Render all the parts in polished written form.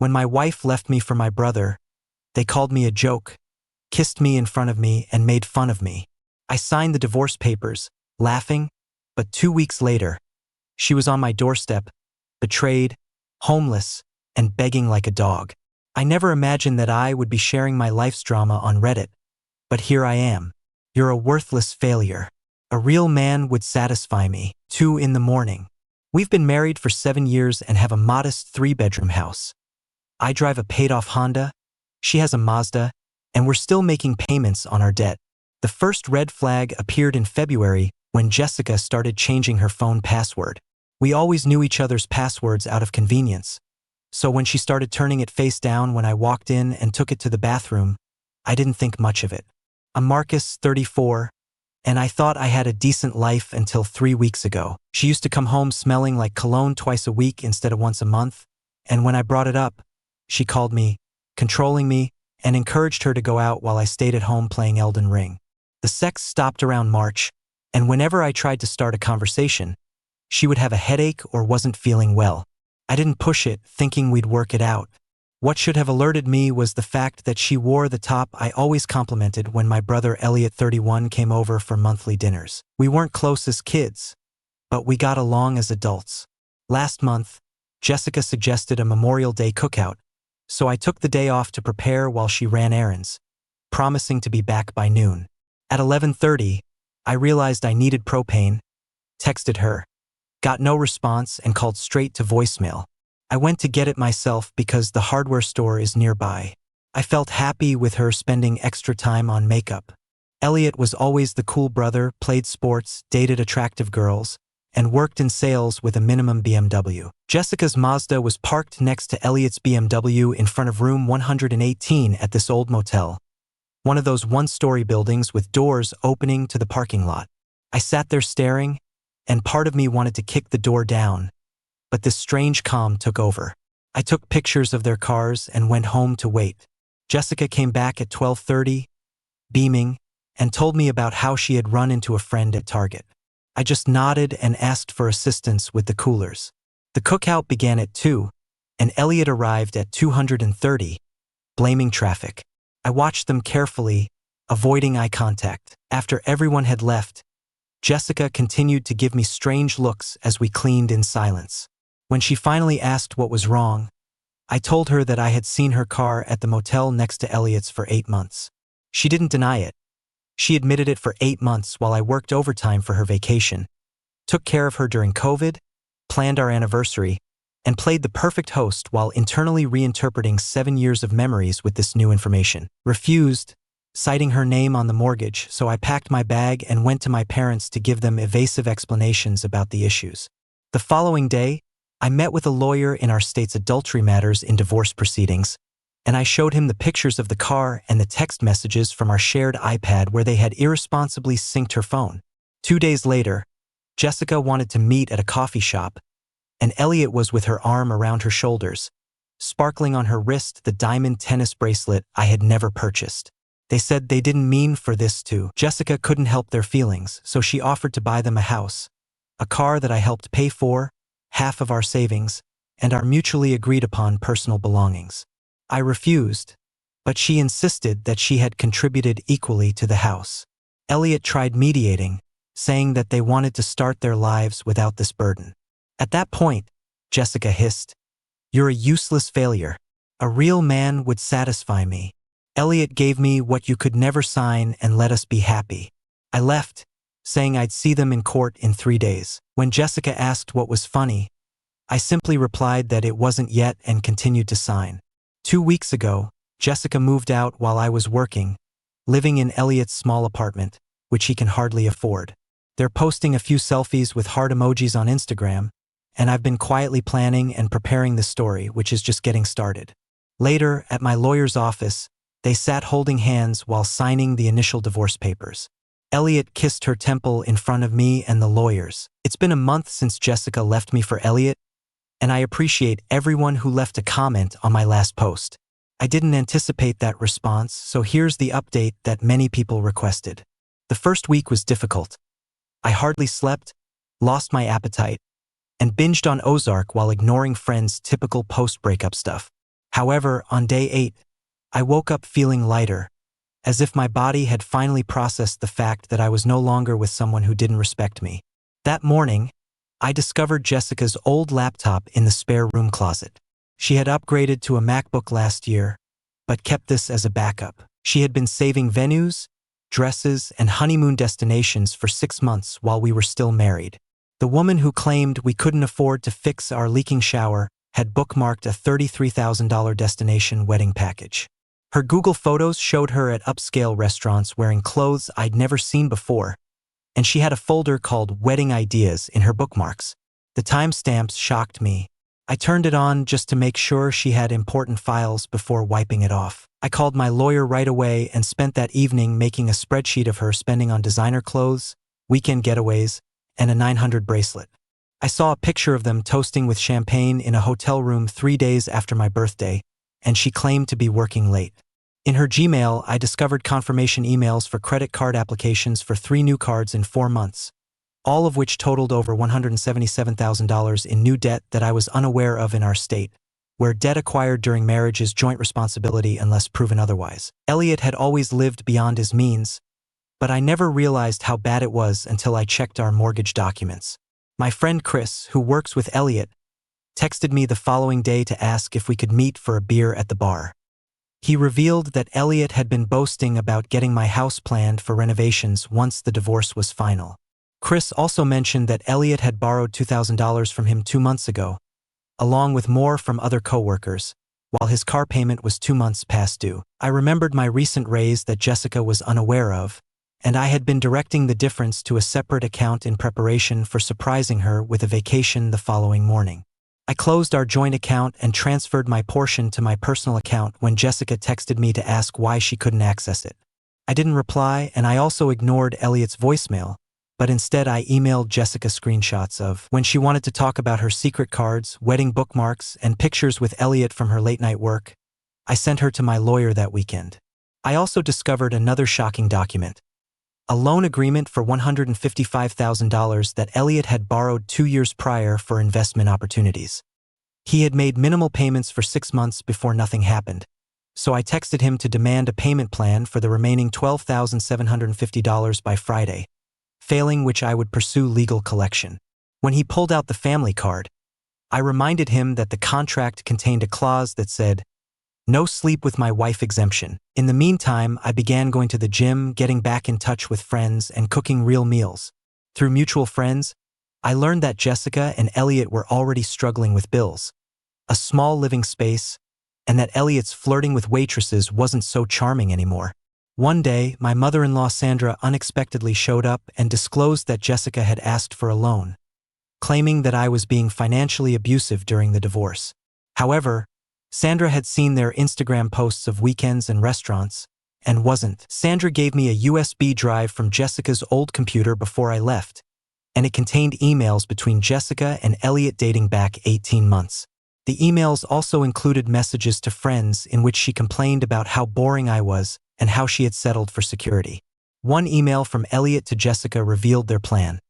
When my wife left me for my brother, they called me a joke, kissed me in front of me, and made fun of me. I signed the divorce papers, laughing, but 2 weeks later, she was on my doorstep, betrayed, homeless, and begging like a dog. I never imagined that I would be sharing my life's drama on Reddit, but here I am. You're a worthless failure. A real man would satisfy me. 2 in the morning. We've been married for 7 years and have a modest 3-bedroom house. I drive a paid-off Honda, she has a Mazda, and we're still making payments on our debt. The first red flag appeared in February when Jessica started changing her phone password. We always knew each other's passwords out of convenience, so when she started turning it face down when I walked in and took it to the bathroom, I didn't think much of it. I'm Marcus, 34, and I thought I had a decent life until 3 weeks ago. She used to come home smelling like cologne twice a week instead of once a month, and when I brought it up, she called me, controlling me, and encouraged her to go out while I stayed at home playing Elden Ring. The sex stopped around March, and whenever I tried to start a conversation, she would have a headache or wasn't feeling well. I didn't push it, thinking we'd work it out. What should have alerted me was the fact that she wore the top I always complimented when my brother Elliot, 31, came over for monthly dinners. We weren't close as kids, but we got along as adults. Last month, Jessica suggested a Memorial Day cookout, so I took the day off to prepare while she ran errands, promising to be back by noon. At 11:30, I realized I needed propane, texted her, got no response, and called straight to voicemail. I went to get it myself because the hardware store is nearby. I felt happy with her spending extra time on makeup. Elliot was always the cool brother, played sports, dated attractive girls, and worked in sales with a minimum BMW. Jessica's Mazda was parked next to Elliot's BMW in front of room 118 at this old motel, one of those one-story buildings with doors opening to the parking lot. I sat there staring, and part of me wanted to kick the door down, but this strange calm took over. I took pictures of their cars and went home to wait. Jessica came back at 12:30, beaming, and told me about how she had run into a friend at Target. I just nodded and asked for assistance with the coolers. The cookout began at 2, and Elliot arrived at 230, blaming traffic. I watched them carefully, avoiding eye contact. After everyone had left, Jessica continued to give me strange looks as we cleaned in silence. When she finally asked what was wrong, I told her that I had seen her car at the motel next to Elliot's for 8 months. She didn't deny it. She admitted it for 8 months while I worked overtime for her vacation, took care of her during COVID, planned our anniversary, and played the perfect host while internally reinterpreting 7 years of memories with this new information. Refused, citing her name on the mortgage, so I packed my bag and went to my parents to give them evasive explanations about the issues. The following day, I met with a lawyer in our state's adultery matters in divorce proceedings, and I showed him the pictures of the car and the text messages from our shared iPad where they had irresponsibly synced her phone. 2 days later, Jessica wanted to meet at a coffee shop, and Elliot was with her arm around her shoulders, sparkling on her wrist the diamond tennis bracelet I had never purchased. They said they didn't mean for this to. Jessica couldn't help their feelings, so she offered to buy them a house, a car that I helped pay for, half of our savings, and our mutually agreed upon personal belongings. I refused, but she insisted that she had contributed equally to the house. Elliot tried mediating, saying that they wanted to start their lives without this burden. At that point, Jessica hissed, "You're a useless failure. A real man would satisfy me. Elliot gave me what you could never sign and let us be happy." I left, saying I'd see them in court in 3 days. When Jessica asked what was funny, I simply replied that it wasn't yet and continued to sign. 2 weeks ago, Jessica moved out while I was working, living in Elliot's small apartment, which he can hardly afford. They're posting a few selfies with heart emojis on Instagram, and I've been quietly planning and preparing the story, which is just getting started. Later, at my lawyer's office, they sat holding hands while signing the initial divorce papers. Elliot kissed her temple in front of me and the lawyers. It's been a month since Jessica left me for Elliot, and I appreciate everyone who left a comment on my last post. I didn't anticipate that response, so here's the update that many people requested. The first week was difficult. I hardly slept, lost my appetite, and binged on Ozark while ignoring friends' typical post-breakup stuff. However, on day 8, I woke up feeling lighter, as if my body had finally processed the fact that I was no longer with someone who didn't respect me. That morning, I discovered Jessica's old laptop in the spare room closet. She had upgraded to a MacBook last year, but kept this as a backup. She had been saving venues, dresses, and honeymoon destinations for 6 months while we were still married. The woman who claimed we couldn't afford to fix our leaking shower had bookmarked a $33,000 destination wedding package. Her Google Photos showed her at upscale restaurants wearing clothes I'd never seen before, and she had a folder called Wedding Ideas in her bookmarks. The timestamps shocked me. I turned it on just to make sure she had important files before wiping it off. I called my lawyer right away and spent that evening making a spreadsheet of her spending on designer clothes, weekend getaways, and a 900 bracelet. I saw a picture of them toasting with champagne in a hotel room 3 days after my birthday, and she claimed to be working late. In her Gmail, I discovered confirmation emails for credit card applications for 3 new cards in 4 months, all of which totaled over $177,000 in new debt that I was unaware of in our state, where debt acquired during marriage is joint responsibility unless proven otherwise. Elliot had always lived beyond his means, but I never realized how bad it was until I checked our mortgage documents. My friend Chris, who works with Elliot, texted me the following day to ask if we could meet for a beer at the bar. He revealed that Elliot had been boasting about getting my house planned for renovations once the divorce was final. Chris also mentioned that Elliot had borrowed $2,000 from him 2 months ago, along with more from other coworkers, while his car payment was 2 months past due. I remembered my recent raise that Jessica was unaware of, and I had been directing the difference to a separate account in preparation for surprising her with a vacation the following morning. I closed our joint account and transferred my portion to my personal account when Jessica texted me to ask why she couldn't access it. I didn't reply, and I also ignored Elliot's voicemail, but instead I emailed Jessica screenshots of when she wanted to talk about her secret cards, wedding bookmarks, and pictures with Elliot from her late-night work. I sent her to my lawyer that weekend. I also discovered another shocking document: a loan agreement for $155,000 that Elliot had borrowed 2 years prior for investment opportunities. He had made minimal payments for 6 months before nothing happened, so I texted him to demand a payment plan for the remaining $12,750 by Friday, failing which I would pursue legal collection. When he pulled out the family card, I reminded him that the contract contained a clause that said, "No sleep with my wife exemption." In the meantime, I began going to the gym, getting back in touch with friends, and cooking real meals. Through mutual friends, I learned that Jessica and Elliot were already struggling with bills, a small living space, and that Elliot's flirting with waitresses wasn't so charming anymore. One day, my mother-in-law Sandra unexpectedly showed up and disclosed that Jessica had asked for a loan, claiming that I was being financially abusive during the divorce. However, Sandra had seen their Instagram posts of weekends and restaurants, and wasn't. Sandra gave me a USB drive from Jessica's old computer before I left, and it contained emails between Jessica and Elliot dating back 18 months. The emails also included messages to friends in which she complained about how boring I was and how she had settled for security. One email from Elliot to Jessica revealed their plan.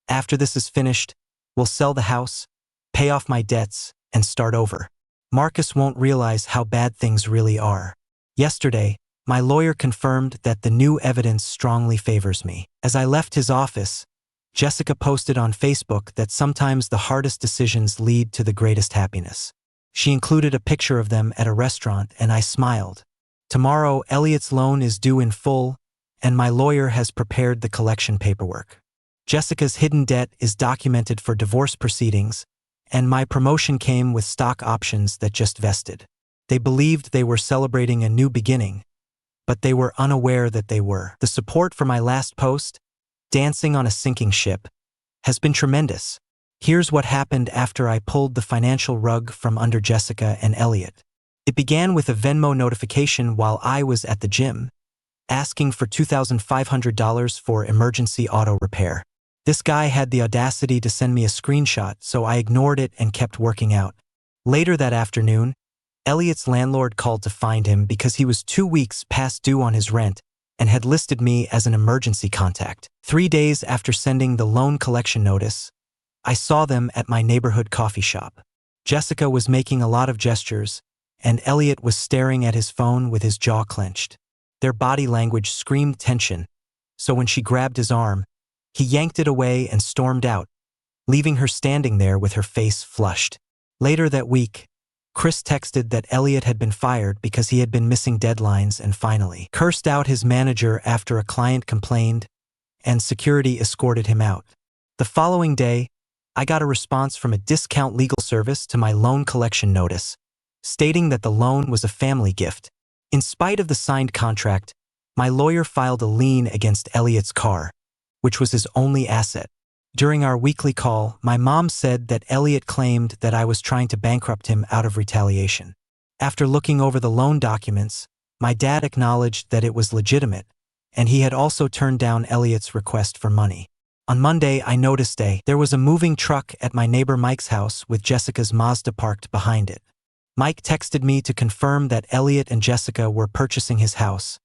"After this is finished, we'll sell the house, pay off my debts, and start over. Marcus won't realize how bad things really are." Yesterday, my lawyer confirmed that the new evidence strongly favors me. As I left his office, Jessica posted on Facebook that sometimes the hardest decisions lead to the greatest happiness. She included a picture of them at a restaurant, and I smiled. Tomorrow, Elliot's loan is due in full, and my lawyer has prepared the collection paperwork. Jessica's hidden debt is documented for divorce proceedings, and my promotion came with stock options that just vested. They believed they were celebrating a new beginning, but they were unaware that they were. The support for my last post, "Dancing on a Sinking Ship," has been tremendous. Here's what happened after I pulled the financial rug from under Jessica and Elliot. It began with a Venmo notification while I was at the gym, asking for $2,500 for emergency auto repair. This guy had the audacity to send me a screenshot, so I ignored it and kept working out. Later that afternoon, Elliot's landlord called to find him because he was 2 weeks past due on his rent and had listed me as an emergency contact. 3 days after sending the loan collection notice, I saw them at my neighborhood coffee shop. Jessica was making a lot of gestures, and Elliot was staring at his phone with his jaw clenched. Their body language screamed tension, so when she grabbed his arm, he yanked it away and stormed out, leaving her standing there with her face flushed. Later that week, Chris texted that Elliot had been fired because he had been missing deadlines and finally cursed out his manager after a client complained, and security escorted him out. The following day, I got a response from a discount legal service to my loan collection notice, stating that the loan was a family gift. In spite of the signed contract, my lawyer filed a lien against Elliot's car, which was his only asset. During our weekly call, my mom said that Elliot claimed that I was trying to bankrupt him out of retaliation. After looking over the loan documents, my dad acknowledged that it was legitimate, and he had also turned down Elliot's request for money. On Monday, I noticed there was a moving truck at my neighbor Mike's house with Jessica's Mazda parked behind it. Mike texted me to confirm that Elliot and Jessica were purchasing his house,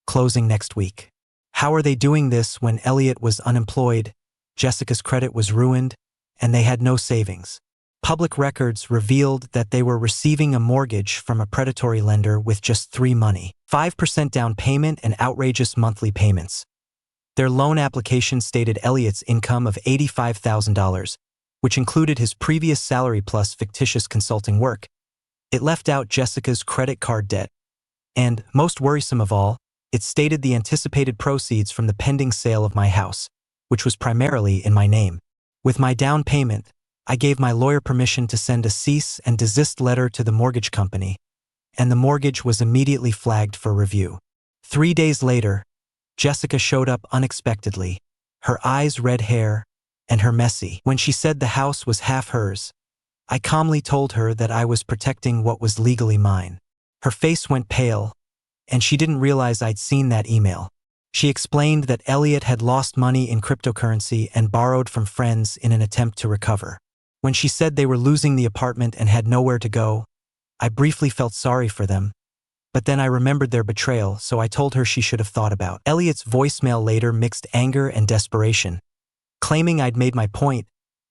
closing next week. How are they doing this when Elliot was unemployed, Jessica's credit was ruined, and they had no savings? Public records revealed that they were receiving a mortgage from a predatory lender with just 5% down payment and outrageous monthly payments. Their loan application stated Elliot's income of $85,000, which included his previous salary plus fictitious consulting work. It left out Jessica's credit card debt. And, most worrisome of all, it stated the anticipated proceeds from the pending sale of my house, which was primarily in my name. With my down payment, I gave my lawyer permission to send a cease and desist letter to the mortgage company, and the mortgage was immediately flagged for review. 3 days later, Jessica showed up unexpectedly, her eyes red hair, and her messy. When she said the house was half hers, I calmly told her that I was protecting what was legally mine. Her face went pale, and she didn't realize I'd seen that email. She explained that Elliot had lost money in cryptocurrency and borrowed from friends in an attempt to recover. When she said they were losing the apartment and had nowhere to go, I briefly felt sorry for them, but then I remembered their betrayal, so I told her she should have thought about. Elliot's voicemail later mixed anger and desperation, claiming I'd made my point,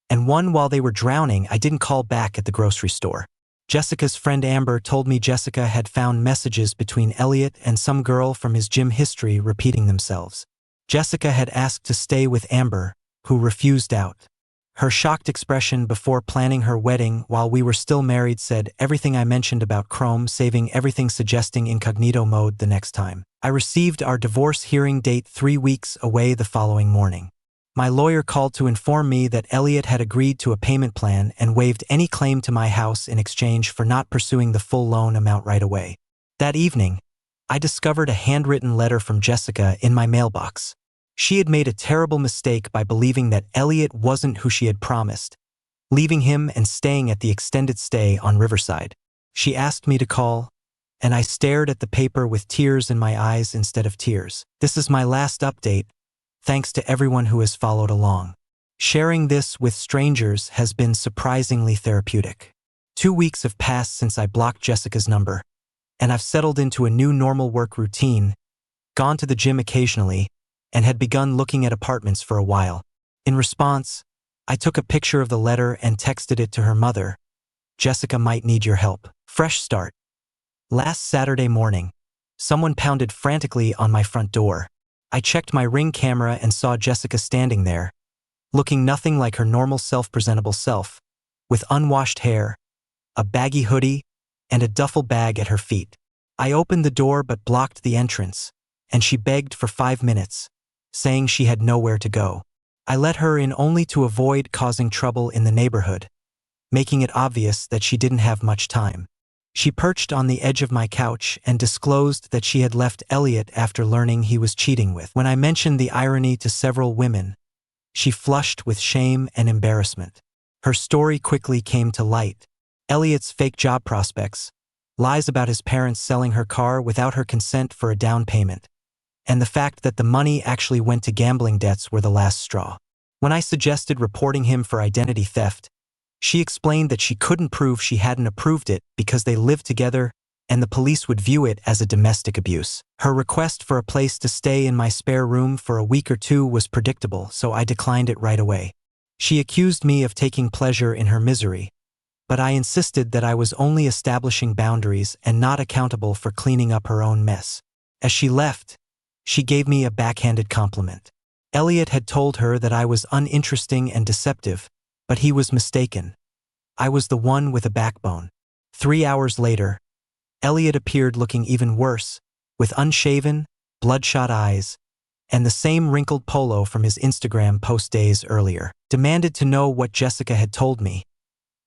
and while they were drowning, I didn't call back at the grocery store. Jessica's friend Amber told me Jessica had found messages between Elliot and some girl from his gym history repeating themselves. Jessica had asked to stay with Amber, who refused out. Her shocked expression before planning her wedding while we were still married said everything I mentioned about Chrome saving everything, suggesting incognito mode the next time. I received our divorce hearing date 3 weeks away the following morning. My lawyer called to inform me that Elliot had agreed to a payment plan and waived any claim to my house in exchange for not pursuing the full loan amount right away. That evening, I discovered a handwritten letter from Jessica in my mailbox. She had made a terrible mistake by believing that Elliot wasn't who she had promised, leaving him and staying at the extended stay on Riverside. She asked me to call, and I stared at the paper with tears in my eyes instead of tears. This is my last update. Thanks to everyone who has followed along. Sharing this with strangers has been surprisingly therapeutic. 2 weeks have passed since I blocked Jessica's number, and I've settled into a new normal work routine, gone to the gym occasionally, and had begun looking at apartments for a while. In response, I took a picture of the letter and texted it to her mother. Jessica might need your help. Fresh start. Last Saturday morning, someone pounded frantically on my front door. I checked my Ring camera and saw Jessica standing there, looking nothing like her normal self-presentable self, with unwashed hair, a baggy hoodie, and a duffel bag at her feet. I opened the door but blocked the entrance, and she begged for 5 minutes, saying she had nowhere to go. I let her in only to avoid causing trouble in the neighborhood, making it obvious that she didn't have much time. She perched on the edge of my couch and disclosed that she had left Elliot after learning he was cheating with. When I mentioned the irony to several women, she flushed with shame and embarrassment. Her story quickly came to light. Elliot's fake job prospects, lies about his parents selling her car without her consent for a down payment, and the fact that the money actually went to gambling debts were the last straw. When I suggested reporting him for identity theft, she explained that she couldn't prove she hadn't approved it because they lived together and the police would view it as a domestic abuse. Her request for a place to stay in my spare room for a week or 2 was predictable, so I declined it right away. She accused me of taking pleasure in her misery, but I insisted that I was only establishing boundaries and not accountable for cleaning up her own mess. As she left, she gave me a backhanded compliment. Elliot had told her that I was uninteresting and deceptive, but he was mistaken. I was the one with a backbone. 3 hours later, Elliot appeared looking even worse, with unshaven, bloodshot eyes, and the same wrinkled polo from his Instagram post days earlier. Demanded to know what Jessica had told me,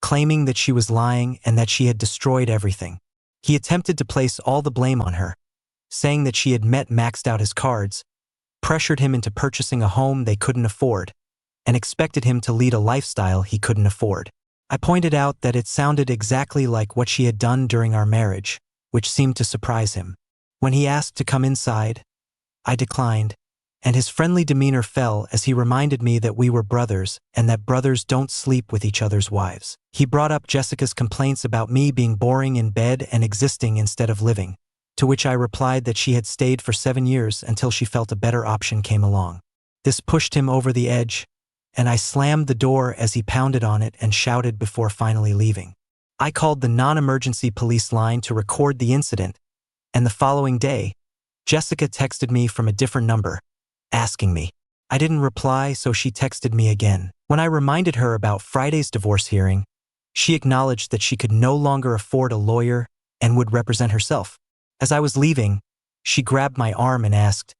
claiming that she was lying and that she had destroyed everything. He attempted to place all the blame on her, saying that she had maxed out his cards, pressured him into purchasing a home they couldn't afford, and expected him to lead a lifestyle he couldn't afford. I pointed out that it sounded exactly like what she had done during our marriage, which seemed to surprise him. When he asked to come inside, I declined, and his friendly demeanor fell as he reminded me that we were brothers and that brothers don't sleep with each other's wives. He brought up Jessica's complaints about me being boring in bed and existing instead of living, to which I replied that she had stayed for 7 years until she felt a better option came along. This pushed him over the edge, and I slammed the door as he pounded on it and shouted before finally leaving. I called the non-emergency police line to record the incident, and the following day, Jessica texted me from a different number, asking me. I didn't reply, so she texted me again. When I reminded her about Friday's divorce hearing, she acknowledged that she could no longer afford a lawyer and would represent herself. As I was leaving, she grabbed my arm and asked,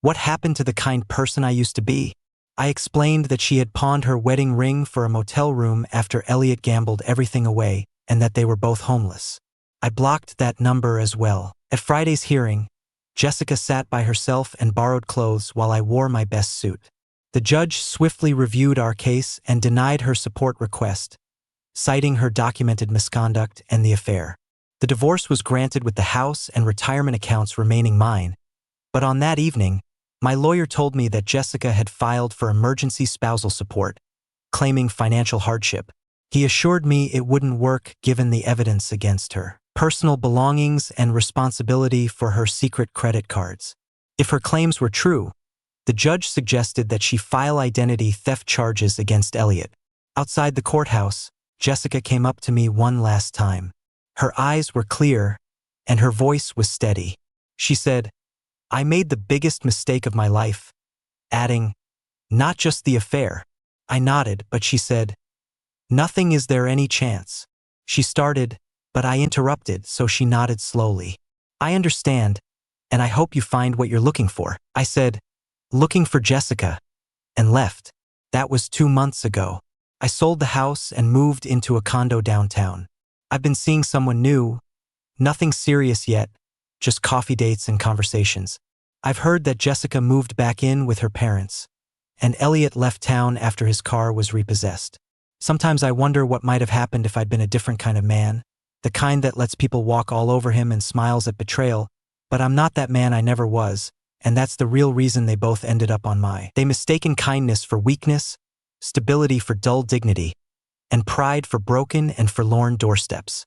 "What happened to the kind person I used to be?" I explained that she had pawned her wedding ring for a motel room after Elliot gambled everything away and that they were both homeless. I blocked that number as well. At Friday's hearing, Jessica sat by herself and borrowed clothes while I wore my best suit. The judge swiftly reviewed our case and denied her support request, citing her documented misconduct and the affair. The divorce was granted with the house and retirement accounts remaining mine, but on that evening, my lawyer told me that Jessica had filed for emergency spousal support, claiming financial hardship. He assured me it wouldn't work given the evidence against her personal belongings and responsibility for her secret credit cards. If her claims were true, the judge suggested that she file identity theft charges against Elliot. Outside the courthouse, Jessica came up to me one last time. Her eyes were clear, and her voice was steady. She said, "I made the biggest mistake of my life," adding, "Not just the affair." I nodded, but she said, "Nothing, is there any chance?" She started, but I interrupted, so she nodded slowly. "I understand, and I hope you find what you're looking for." I said, "Looking for Jessica," and left. That was 2 months ago. I sold the house and moved into a condo downtown. I've been seeing someone new. Nothing serious yet, just coffee dates and conversations. I've heard that Jessica moved back in with her parents, and Elliot left town after his car was repossessed. Sometimes I wonder what might have happened if I'd been a different kind of man, the kind that lets people walk all over him and smiles at betrayal, but I'm not that man, I never was, and that's the real reason they both ended up on my. They mistaken kindness for weakness, stability for dull dignity, and pride for broken and forlorn doorsteps.